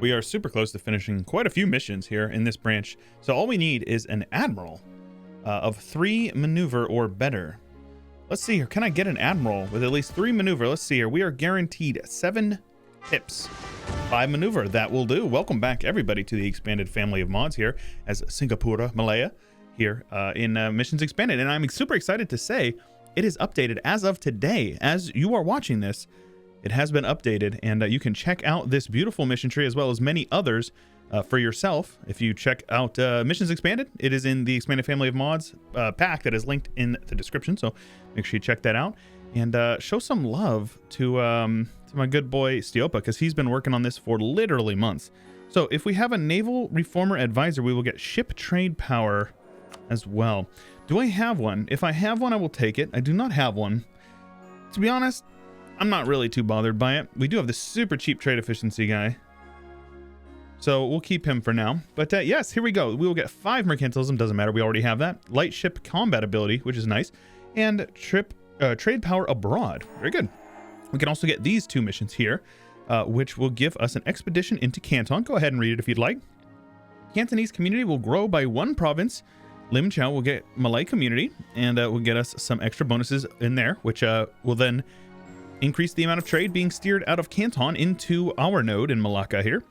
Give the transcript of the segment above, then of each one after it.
We are super close to finishing quite a few missions here in this branch. So all we need is an admiral of 3 maneuver or better. Let's see here. Can I get an admiral with at least 3 maneuver? Let's see here. We are guaranteed 7 tips. 5 maneuver. That will do. Welcome back, everybody, to the expanded family of mods here as Singapura Malaya here in Missions Expanded. And I'm super excited to say it is updated as of today. As you are watching this, it has been updated, and you can check out this beautiful mission tree as well as many others for yourself. If you check out Missions Expanded, it is in the Expanded Family of Mods pack that is linked in the description, so make sure you check that out. And show some love to my good boy Stiopa, because he's been working on this for literally months. So if we have a naval reformer advisor, we will get ship trade power as well. Do I have one? If I have one, I will take it. I do not have one. To be honest, I'm not really too bothered by it. We do have this super cheap trade efficiency guy, so we'll keep him for now. But yes, here we go. We will get 5 mercantilism. Doesn't matter. We already have that. Light ship combat ability, which is nice. And trade power abroad. Very good. We can also get these 2 missions here, which will give us an expedition into Canton. Go ahead and read it if you'd like. Cantonese community will grow by 1 province. Lim Chow will get Malay community, and will get us some extra bonuses in there, which will then increase the amount of trade being steered out of Canton into our node in Malacca here.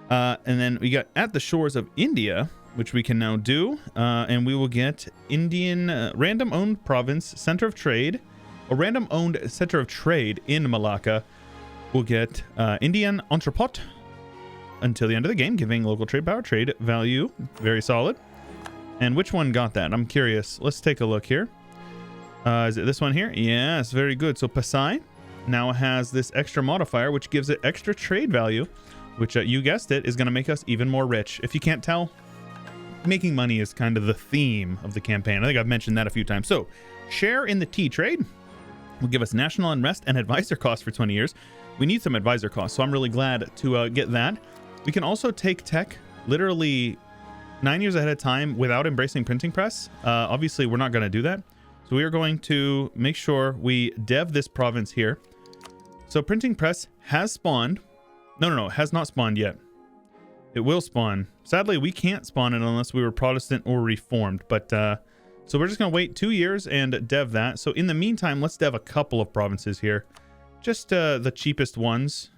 And then we got at the shores of India, which we can now do, and we will get Indian random owned province center of trade, a random owned center of trade in Malacca. We'll get Indian entrepot until the end of the game, giving local trade power, trade value. Very solid. And which one got that? I'm curious. Let's take a look here. Is it this one here? Yes, very good. So Pasai now has this extra modifier, which gives it extra trade value, which you guessed it, is going to make us even more rich. If you can't tell, making money is kind of the theme of the campaign. I think I've mentioned that a few times. So share in the tea trade will give us national unrest and advisor costs for 20 years. We need some advisor costs, so I'm really glad to get that. We can also take tech literally 9 years ahead of time without embracing printing press. Obviously, we're not going to do that. So we are going to make sure we dev this province here. So printing press has spawned. No, has not spawned yet. It will spawn. Sadly, we can't spawn it unless we were Protestant or Reformed. But so we're just going to wait 2 years and dev that. So in the meantime, let's dev a couple of provinces here. Just the cheapest ones.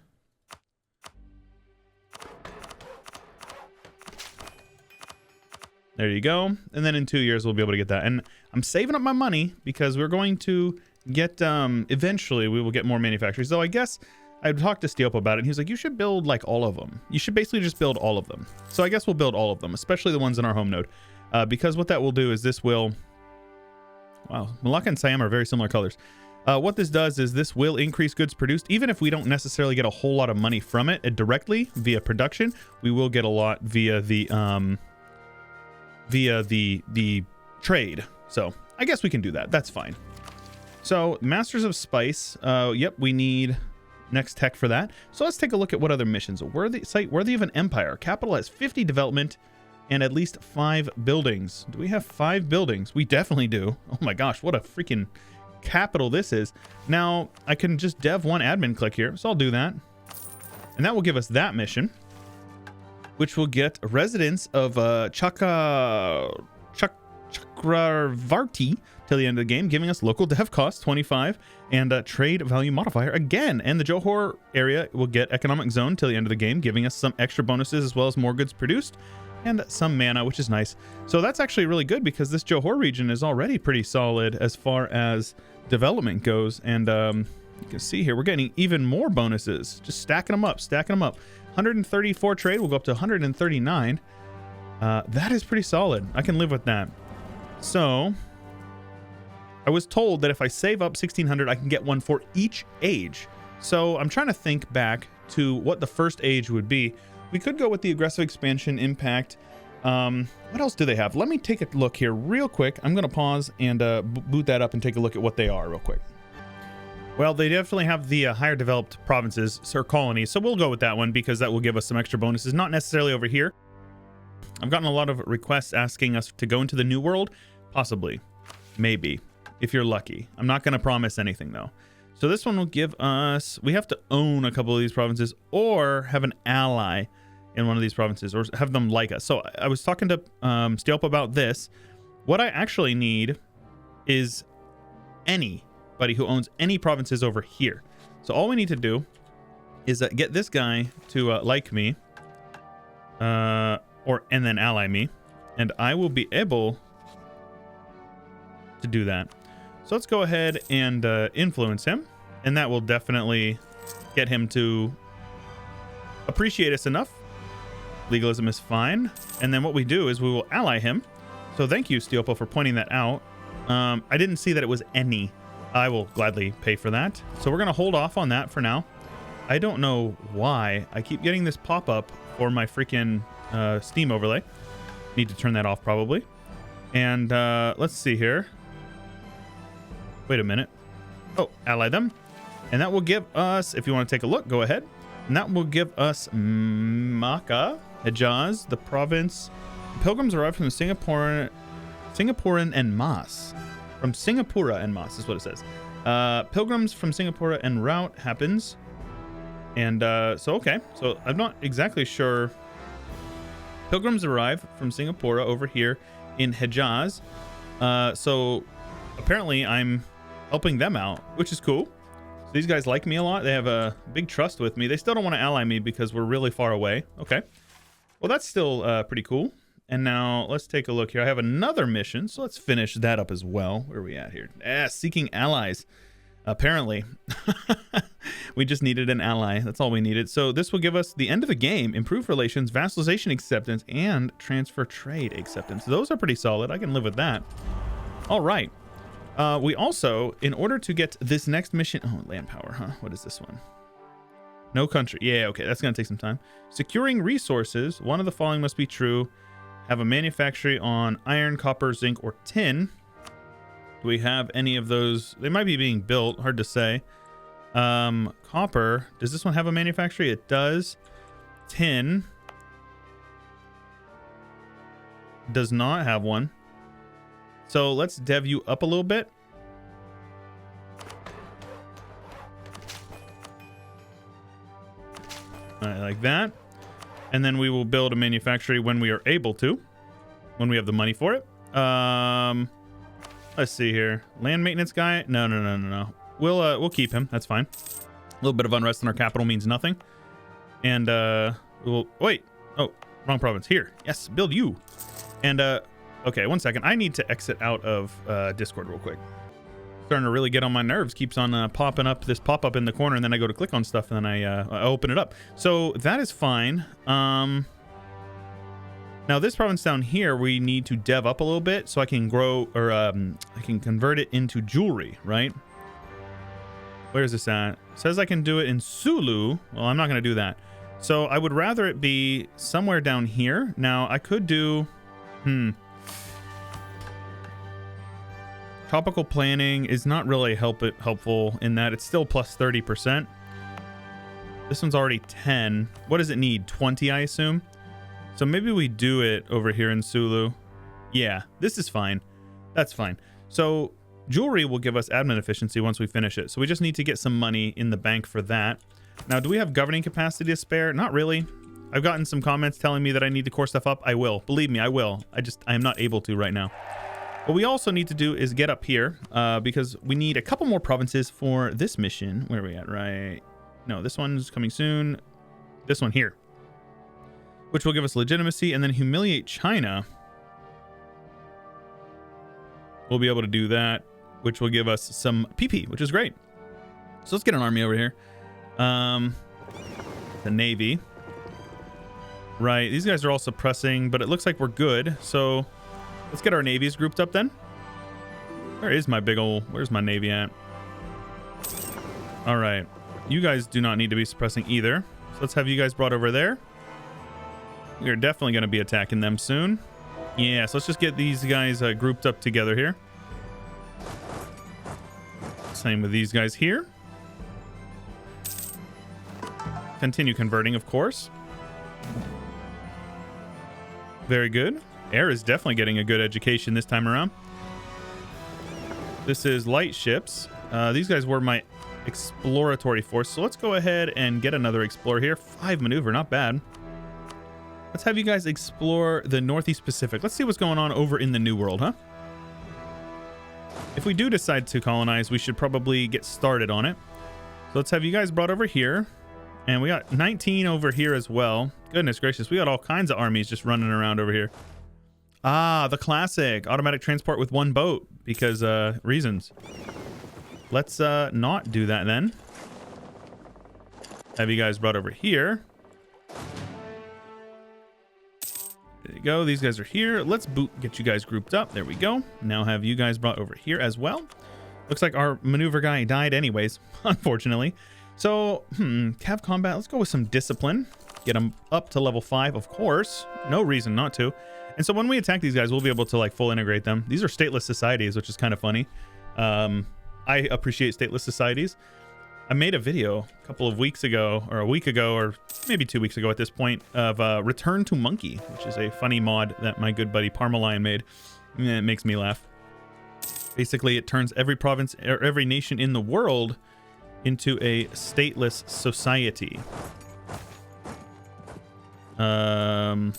There you go. And then in 2 years, we'll be able to get that. And I'm saving up my money because we're going to get, eventually we will get more manufacturers. So I guess I talked to Stiopa about it, and he was like, you should build like all of them. You should basically just build all of them. So I guess we'll build all of them, especially the ones in our home node. Because what that will do is this will, wow, Malacca and Siam are very similar colors. What this does is this will increase goods produced, even if we don't necessarily get a whole lot of money from it directly via production. We will get a lot via the trade. So I guess we can do that. That's fine. So Masters of Spice. Yep, we need next tech for that. So let's take a look at what other missions. Worthy of an empire. Capital has 50 development and at least 5 buildings. Do we have 5 buildings? We definitely do. Oh my gosh, what a freaking capital this is. Now I can just dev 1 admin click here. So I'll do that. And that will give us that mission, which will get residents of Chakravarti till the end of the game, giving us local dev cost 25 and trade value modifier again. And the Johor area will get economic zone till the end of the game, giving us some extra bonuses as well as more goods produced and some mana, which is nice. So that's actually really good because this Johor region is already pretty solid as far as development goes. And you can see here we're getting even more bonuses, just stacking them up. 134 trade will go up to 139. That is pretty solid. I can live with that. So I was told that if I save up 1600, I can get one for each age. So I'm trying to think back to what the first age would be. We could go with the aggressive expansion impact. What else do they have? Let me take a look here real quick. I'm going to pause and boot that up and take a look at what they are real quick. Well, they definitely have the higher developed provinces or colonies, so we'll go with that one because that will give us some extra bonuses. Not necessarily over here. I've gotten a lot of requests asking us to go into the New World. Possibly. Maybe. If you're lucky. I'm not going to promise anything, though. So this one will give us... We have to own a couple of these provinces or have an ally. in one of these provinces, or have them like us. So I was talking to Steelp about this. What I actually need is anybody who owns any provinces over here. So all we need to do is get this guy to like me, and then ally me, and I will be able to do that. So let's go ahead and influence him, and that will definitely get him to appreciate us enough. Legalism is fine. And then what we do is we will ally him. So thank you, Steelpo, for pointing that out. I didn't see that it was any. I will gladly pay for that. So we're going to hold off on that for now. I don't know why I keep getting this pop-up for my freaking Steam overlay. Need to turn that off probably. And let's see here. Wait a minute. Oh, ally them. And that will give us, if you want to take a look, go ahead. And that will give us Malacca, Hejaz, the province. Pilgrims arrive from Singaporean and Mas. From Singapura and Mas is what it says. Pilgrims from Singapore en route happens. And so, okay. So I'm not exactly sure. Pilgrims arrive from Singapore over here in Hejaz. So apparently I'm helping them out, which is cool. So these guys like me a lot. They have a big trust with me. They still don't want to ally me because we're really far away. Okay. Well, that's still pretty cool. And now let's take a look here. I have another mission, so let's finish that up as well. Where are we at here? Seeking allies. Apparently. We just needed an ally. That's all we needed. So this will give us the end of the game, improved relations, vassalization acceptance, and transfer trade acceptance. Those are pretty solid. I can live with that. All right. We also, in order to get this next mission... Oh, land power, huh? What is this one? No country. Yeah, okay. That's going to take some time. Securing resources. One of the following must be true. Have a manufactory on iron, copper, zinc, or tin. Do we have any of those? They might be being built. Hard to say. Copper. Does this one have a manufactory? It does. Tin. Does not have one. So let's dev you up a little bit. Like that. And then we will build a manufactory when we are able to. When we have the money for it. Let's see here. Land maintenance guy? No. We'll keep him. That's fine. A little bit of unrest in our capital means nothing. And we'll wait. Oh, wrong province. Here. Yes, build you. And okay, 1 second. I need to exit out of Discord real quick. Starting to really get on my nerves. Keeps on popping up this pop-up in the corner, and then I go to click on stuff, and then I open it up. So that is fine. Now this province down here, we need to dev up a little bit so I can grow, or I can convert it into jewelry, right? Where is this at? It says I can do it in Sulu. Well, I'm not going to do that. So I would rather it be somewhere down here. Now I could do, Tropical planning is not really helpful in that it's still plus 30%. This one's already 10. What does it need? 20, I assume. So maybe we do it over here in Sulu. Yeah, this is fine. That's fine. So jewelry will give us admin efficiency once we finish it. So we just need to get some money in the bank for that. Now, do we have governing capacity to spare? Not really. I've gotten some comments telling me that I need to core stuff up. I will. Believe me, I will. I am not able to right now. What we also need to do is get up here because we need a couple more provinces for this mission. Where are we at? Right. No, this one's coming soon. This one here, which will give us legitimacy, and then humiliate China. We'll be able to do that, which will give us some PP, which is great. So let's get an army over here. The Navy. Right, these guys are all suppressing, but it looks like we're good. So let's get our navies grouped up then. Where is my big ol'... Where's my navy at? All right. You guys do not need to be suppressing either. So let's have you guys brought over there. We are definitely going to be attacking them soon. Yeah, so let's just get these guys grouped up together here. Same with these guys here. Continue converting, of course. Very good. Air is definitely getting a good education this time around. This is light ships. These guys were my exploratory force. So let's go ahead and get another explorer here. 5 maneuver, not bad. Let's have you guys explore the Northeast Pacific. Let's see what's going on over in the New World, huh? If we do decide to colonize, we should probably get started on it. So let's have you guys brought over here. And we got 19 over here as well. Goodness gracious, we got all kinds of armies just running around over here. Ah, the classic automatic transport with one boat because reasons. Let's not do that then. Have you guys brought over here. There you go. These guys are here. Let's get you guys grouped up. There we go. Now have you guys brought over here as well. Looks like our maneuver guy died anyways, unfortunately. So, Cav combat. Let's go with some discipline. Get them up to level 5, of course. No reason not to. And so when we attack these guys, we'll be able to like full integrate them. These are stateless societies, which is kind of funny. I appreciate stateless societies. I made a video a couple of weeks ago, or a week ago, or maybe 2 weeks ago at this point, of Return to Monkey, which is a funny mod that my good buddy Malayan made. It makes me laugh. Basically, it turns every province or every nation in the world into a stateless society. I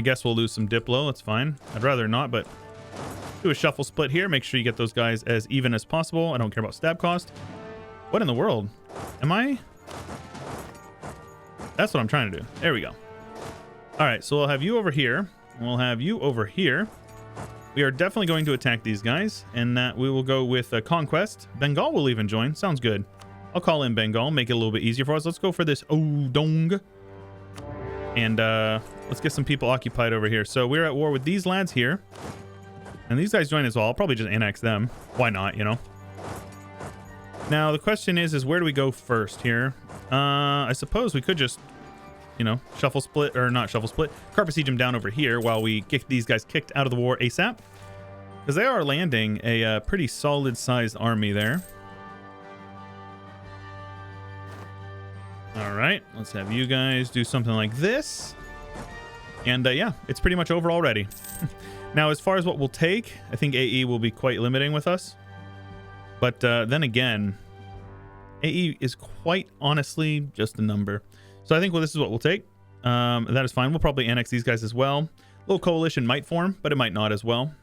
guess we'll lose some Diplo. That's fine. I'd rather not, but do a shuffle split here. Make sure you get those guys as even as possible. I don't care about stab cost. What in the world? Am I? That's what I'm trying to do. There we go. All right, so we'll have you over here. We'll have you over here. We are definitely going to attack these guys, and that we will go with Conquest. Bengal will even join. Sounds good. I'll call in Bengal, make it a little bit easier for us. Let's go for this Odong. And let's get some people occupied over here. So we're at war with these lads here. And these guys join as well. I'll probably just annex them. Why not, you know? Now, the question is where do we go first here? I suppose we could just, you know, shuffle split, or not shuffle split, carpet siege them down over here while we get these guys kicked out of the war ASAP. Because they are landing a pretty solid-sized army there. All right, let's have you guys do something like this. And yeah, it's pretty much over already. Now, as far as what we'll take, I think AE will be quite limiting with us. But then again, AE is quite honestly just a number. So I think, well, this is what we'll take. That is fine. We'll probably annex these guys as well. A little coalition might form, but it might not as well.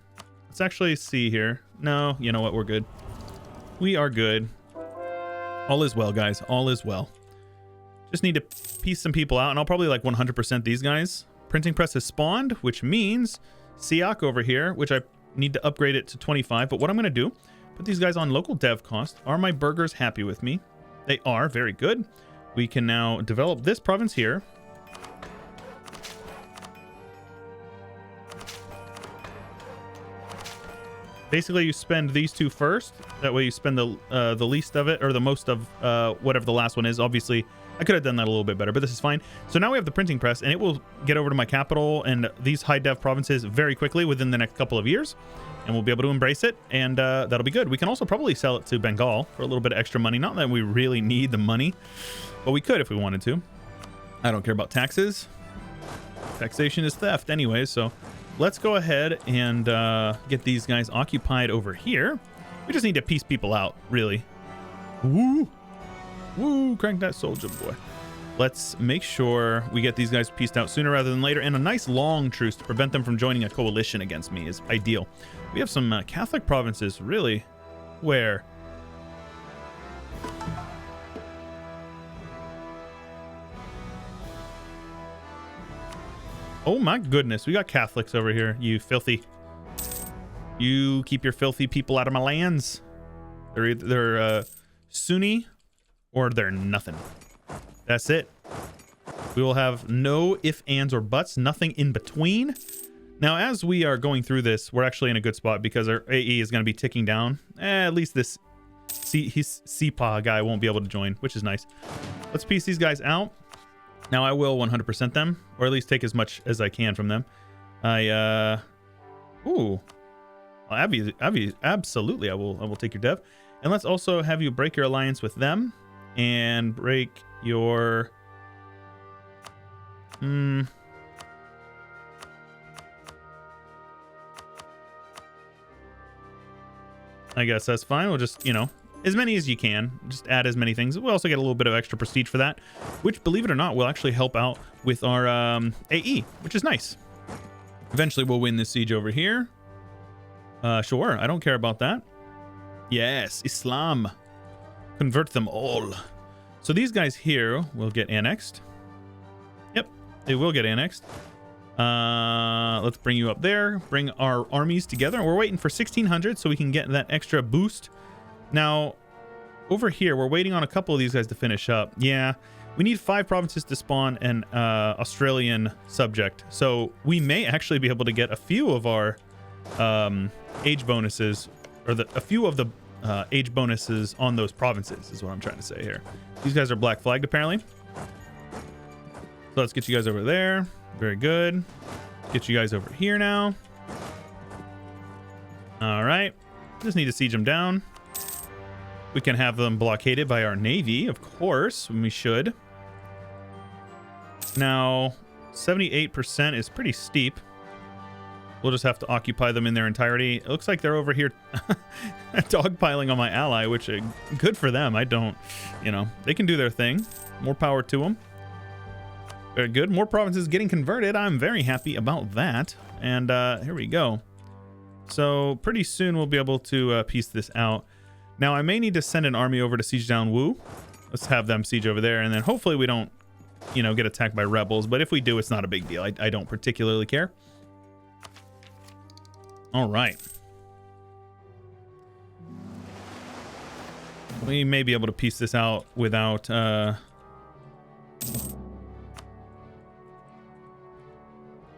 Let's actually see here. No, you know what? We're good. We are good. All is well, guys. All is well. Just need to piece some people out, and I'll probably like 100% these guys. Printing press has spawned, which means Siak over here, which I need to upgrade it to 25. But what I'm going to do, put these guys on local dev cost. Are my burghers happy with me? They are. Very good. We can now develop this province here. Basically, you spend these two first. That way you spend the least of it, or the most of whatever the last one is. Obviously, I could have done that a little bit better, but this is fine. So now we have the printing press, and it will get over to my capital and these high dev provinces very quickly within the next couple of years. And we'll be able to embrace it, and that'll be good. We can also probably sell it to Bengal for a little bit of extra money. Not that we really need the money, but we could if we wanted to. I don't care about taxes. Taxation is theft anyway, so let's go ahead and get these guys occupied over here. We just need to piece people out, really. Woo! Woo! Crank that soldier boy. Let's make sure we get these guys pieced out sooner rather than later. And a nice long truce to prevent them from joining a coalition against me is ideal. We have some Catholic provinces, really. Where? Oh my goodness, we got Catholics over here, you filthy. You keep your filthy people out of my lands. They're either Sunni or they're nothing. That's it. We will have no ifs, ands, or buts, nothing in between. Now, as we are going through this, we're actually in a good spot because our AE is going to be ticking down. At least this CPA guy won't be able to join, which is nice. Let's piece these guys out. Now, I will 100% them, or at least take as much as I can from them. Absolutely, I will take your dev. And let's also have you break your alliance with them and break your... I guess that's fine. We'll just, you know, as many as you can. Just add as many things. We also get a little bit of extra prestige for that, which, believe it or not, will actually help out with our AE, which is nice. Eventually, we'll win this siege over here. Sure, I don't care about that. Yes, Islam. Convert them all. So these guys here will get annexed. Yep, they will get annexed. Let's bring you up there. Bring our armies together. We're waiting for 1600 so we can get that extra boost. Now, over here, we're waiting on a couple of these guys to finish up. Yeah, we need 5 provinces to spawn an Australian subject. So we may actually be able to get a few of our age bonuses, or a few of the age bonuses on those provinces is what I'm trying to say here. These guys are black flagged apparently. So let's get you guys over there. Very good. Get you guys over here now. All right. Just need to siege them down. We can have them blockaded by our navy, of course, when we should. Now, 78% is pretty steep. We'll just have to occupy them in their entirety. It looks like they're over here dogpiling on my ally, which good for them. I don't, they can do their thing. More power to them. Very good. More provinces getting converted. I'm very happy about that. And here we go. So pretty soon we'll be able to piece this out. Now I may need to send an army over to siege down Wu. Let's have them siege over there. And then hopefully we don't, get attacked by rebels. But if we do, it's not a big deal. I don't particularly care. All right. We may be able to piece this out without...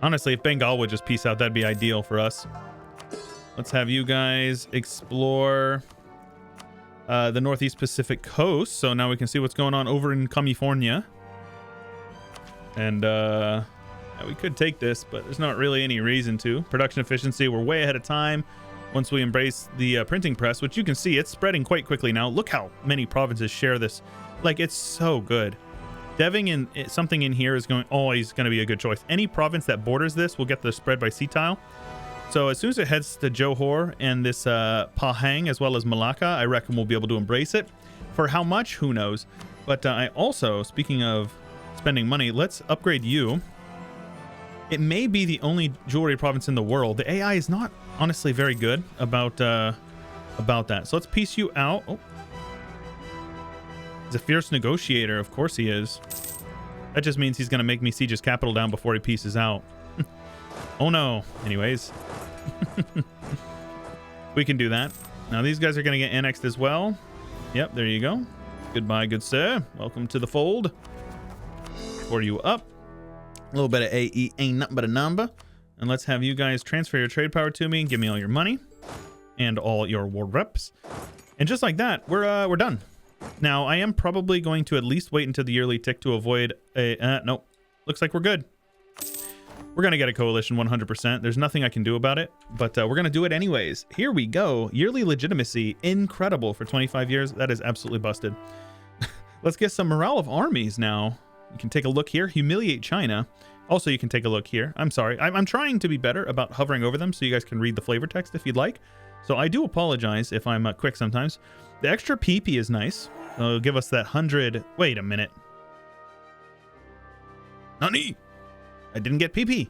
Honestly, if Bengal would just piece out, that'd be ideal for us. Let's have you guys explore the Northeast Pacific coast. So now we can see what's going on over in California. And yeah, we could take this, but there's not really any reason to. Production efficiency, we're way ahead of time once we embrace the printing press, which you can see it's spreading quite quickly now. Look how many provinces share this. Like, it's so good. Deving in something in here is always going to be a good choice. Any province that borders this will get the spread by sea tile. So as soon as it heads to Johor and this Pahang as well as Malacca, I reckon we'll be able to embrace it. For how much? Who knows? But I also, speaking of spending money, let's upgrade you. It may be the only jewelry province in the world. The AI is not honestly very good about that. So let's piece you out. Oh. He's a fierce negotiator. Of course he is. That just means he's going to make me siege his capital down before he pieces out. Oh no. Anyways. We can do that. Now these guys are going to get annexed as well. Yep, there you go. Goodbye, good sir. Welcome to the fold. For you up. A little bit of AE ain't nothing but a number. And let's have you guys transfer your trade power to me and give me all your money and all your war reps. And just like that, we're done. Now, I am probably going to at least wait until the yearly tick to avoid a... nope. Looks like we're good. We're going to get a coalition 100%. There's nothing I can do about it, but we're going to do it anyways. Here we go. Yearly legitimacy. Incredible for 25 years. That is absolutely busted. Let's get some morale of armies now. You can take a look here. Humiliate China. Also, you can take a look here. I'm sorry. I'm trying to be better about hovering over them so you guys can read the flavor text if you'd like. So I do apologize if I'm quick sometimes. The extra PP is nice. It'll give us that 100... Wait a minute. Nani? I didn't get PP.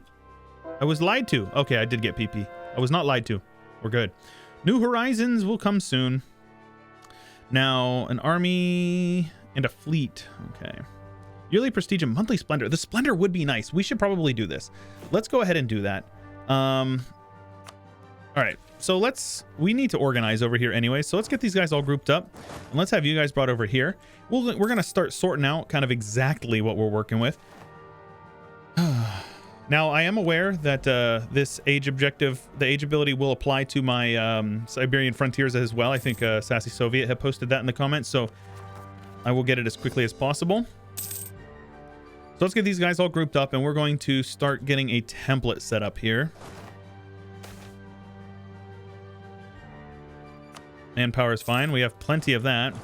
I was lied to. Okay, I did get PP. I was not lied to. We're good. New Horizons will come soon. Now, an army and a fleet. Okay. Yearly prestige and monthly splendor. The splendor would be nice. We should probably do this. Let's go ahead and do that. All right. So we need to organize over here anyway. So let's get these guys all grouped up and let's have you guys brought over here. We're going to start sorting out kind of exactly what we're working with. Now, I am aware that this age objective, the age ability will apply to my Siberian frontiers as well. I think Sassy Soviet had posted that in the comments, so I will get it as quickly as possible. So let's get these guys all grouped up, and we're going to start getting a template set up here. Manpower is fine. We have plenty of that.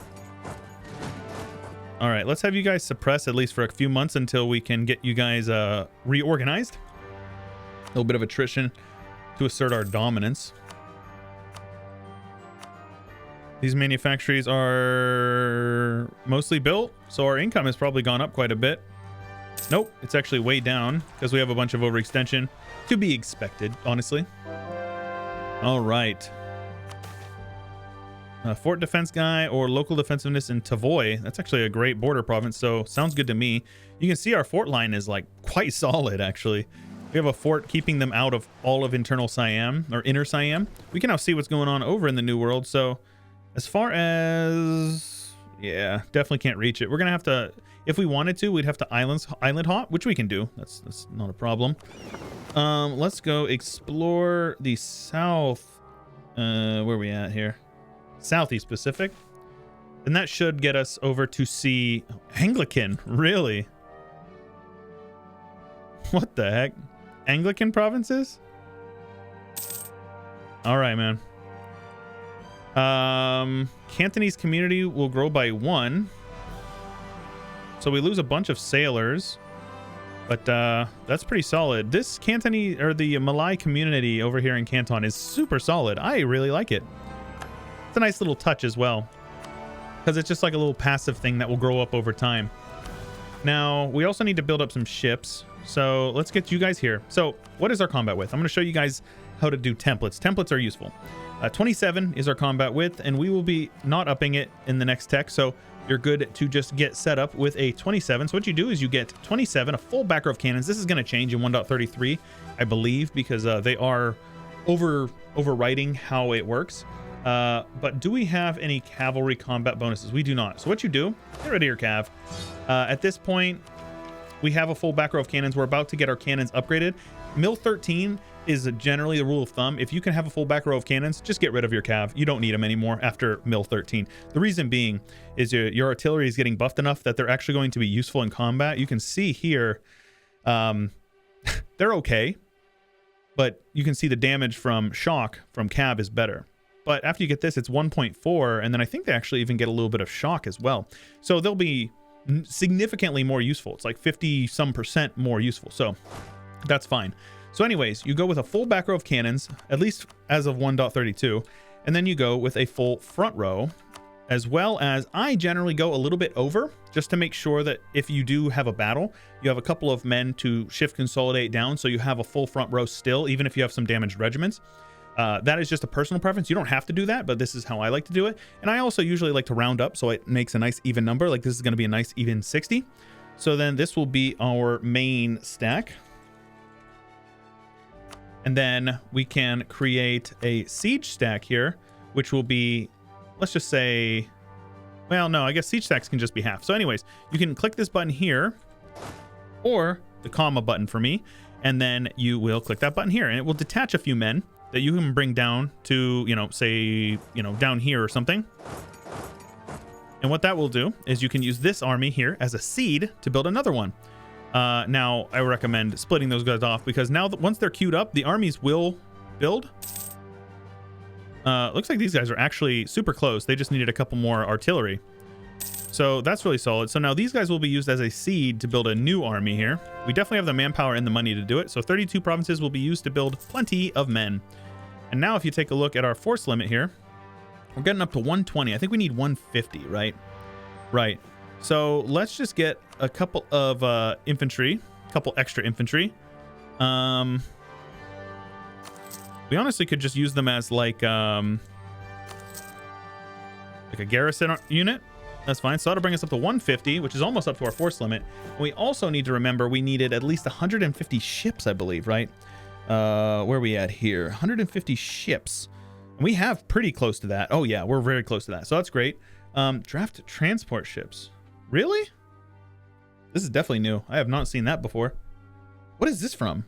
All right, let's have you guys suppress at least for a few months until we can get you guys reorganized. A little bit of attrition to assert our dominance. These manufactories are mostly built, so our income has probably gone up quite a bit. Nope, it's actually way down because we have a bunch of overextension. To be expected, honestly. All right. Fort defense guy or local defensiveness in Tavoy. That's actually a great border province, so sounds good to me. You can see our fort line is like quite solid, actually. We have a fort keeping them out of all of internal Siam or inner Siam. We can now see what's going on over in the New World. So as far as, yeah, definitely can't reach it. We're gonna have to, if we wanted to, we'd have to island hop, which we can do. That's not a problem. Let's go explore the south. Where are we at here? Southeast Pacific. And that should get us over to see Anglican. Really? What the heck? Anglican provinces? All right, man. Cantonese community will grow by 1. So we lose a bunch of sailors. But that's pretty solid. This Cantonese, or the Malay community over here in Canton is super solid. I really like it. It's a nice little touch as well, because it's just like a little passive thing that will grow up over time. Now, we also need to build up some ships. So let's get you guys here. So what is our combat width? I'm going to show you guys how to do templates. Templates are useful. 27 is our combat width, and we will be not upping it in the next tech. So you're good to just get set up with a 27. So what you do is you get 27, a full back row of cannons. This is going to change in 1.33, I believe, because they are overwriting how it works. But do we have any cavalry combat bonuses? We do not. So what you do, get rid of your cav. At this point, we have a full back row of cannons. We're about to get our cannons upgraded. Mil 13 is generally the rule of thumb. If you can have a full back row of cannons, just get rid of your cav. You don't need them anymore after Mil 13. The reason being is your artillery is getting buffed enough that they're actually going to be useful in combat. You can see here, they're okay, but you can see the damage from shock from cav is better. But after you get this, it's 1.4, and then I think they actually even get a little bit of shock as well. So they'll be significantly more useful. It's like 50% more useful. So that's fine. So anyways, you go with a full back row of cannons, at least as of 1.32, and then you go with a full front row, as well as I generally go a little bit over, just to make sure that if you do have a battle, you have a couple of men to shift consolidate down, so you have a full front row still, even if you have some damaged regiments. That is just a personal preference. You don't have to do that, but this is how I like to do it. And I also usually like to round up so it makes a nice even number. Like this is going to be a nice even 60. So then this will be our main stack. And then we can create a siege stack here, which will be, let's just say, well, no, I guess siege stacks can just be half. So anyways, you can click this button here or the comma button for me. And then you will click that button here and it will detach a few men that you can bring down to, say, down here or something. And what that will do is you can use this army here as a seed to build another one. Now, I recommend splitting those guys off because now that once they're queued up, the armies will build. Looks like these guys are actually super close. They just needed a couple more artillery. So that's really solid. So now these guys will be used as a seed to build a new army here. We definitely have the manpower and the money to do it. So 32 provinces will be used to build plenty of men. And now if you take a look at our force limit here, we're getting up to 120. I think we need 150, right? Right. So let's just get a couple of infantry, a couple extra infantry. We honestly could just use them as like a garrison unit. That's fine. So that'll bring us up to 150, which is almost up to our force limit. And we also need to remember we needed at least 150 ships, I believe, right? Where are we at here? 150 ships. And we have pretty close to that. Oh, yeah, we're very close to that. So that's great. Draft transport ships. Really? This is definitely new. I have not seen that before. What is this from?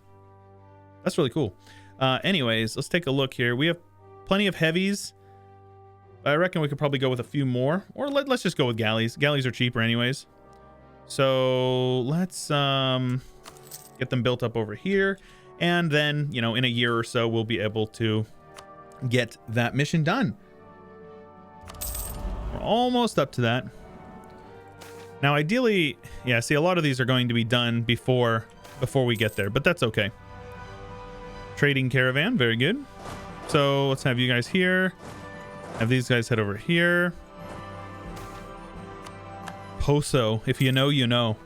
That's really cool. Anyways, let's take a look here. We have plenty of heavies. I reckon we could probably go with a few more, or let's just go with galleys. Galleys are cheaper anyways. So let's get them built up over here. And then, in a year or so, we'll be able to get that mission done. We're almost up to that. Now, ideally, yeah, see, a lot of these are going to be done before we get there, but that's okay. Trading caravan, very good. So let's have you guys here. Have these guys head over here. Poso, if you know, you know.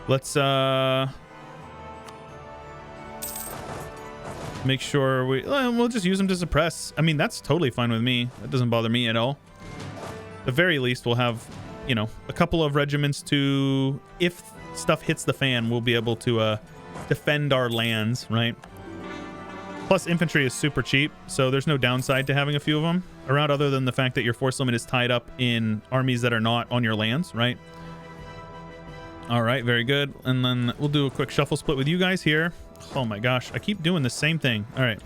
Let's make sure we'll just use them to suppress. I mean, that's totally fine with me. That doesn't bother me at all. At the very least, we'll have, you know, a couple of regiments to, if stuff hits the fan, we'll be able to defend our lands, right? Plus, infantry is super cheap, so there's no downside to having a few of them around, other than the fact that your force limit is tied up in armies that are not on your lands, right? All right, very good. And then we'll do a quick shuffle split with you guys here. Oh my gosh, I keep doing the same thing. All right.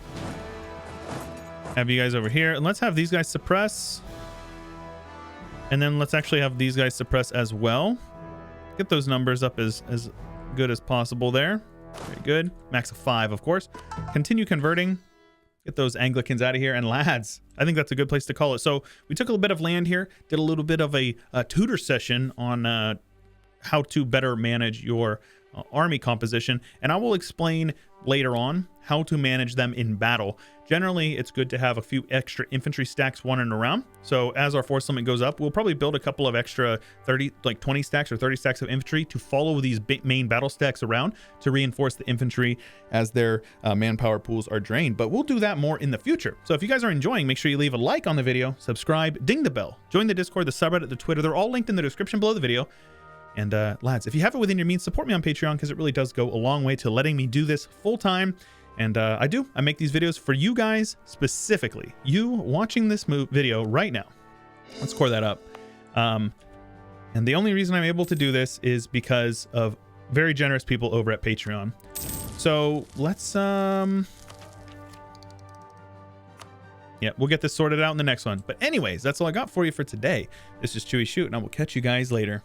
Have you guys over here, and let's have these guys suppress. And then let's actually have these guys suppress as well. Get those numbers up as good as possible there. Very good. Max of 5, of course. Continue converting. Get those Anglicans out of here. And lads, I think that's a good place to call it. So we took a little bit of land here, did a little bit of a tutor session on how to better manage your army composition. And I will explain later on how to manage them in battle. Generally, it's good to have a few extra infantry stacks wandering around. So as our force limit goes up, we'll probably build a couple of extra 20 stacks or 30 stacks of infantry to follow these main battle stacks around to reinforce the infantry as their manpower pools are drained. But we'll do that more in the future. So if you guys are enjoying, make sure you leave a like on the video, subscribe, ding the bell, join the Discord, the subreddit, the Twitter. They're all linked in the description below the video. And lads, if you have it within your means, support me on Patreon, because it really does go a long way to letting me do this full time. And I make these videos for you guys specifically. You watching this video right now. Let's core that up. And the only reason I'm able to do this is because of very generous people over at Patreon. So let's yeah, we'll get this sorted out in the next one. But anyways, that's all I got for you for today. This is Chewyshoot, and I will catch you guys later.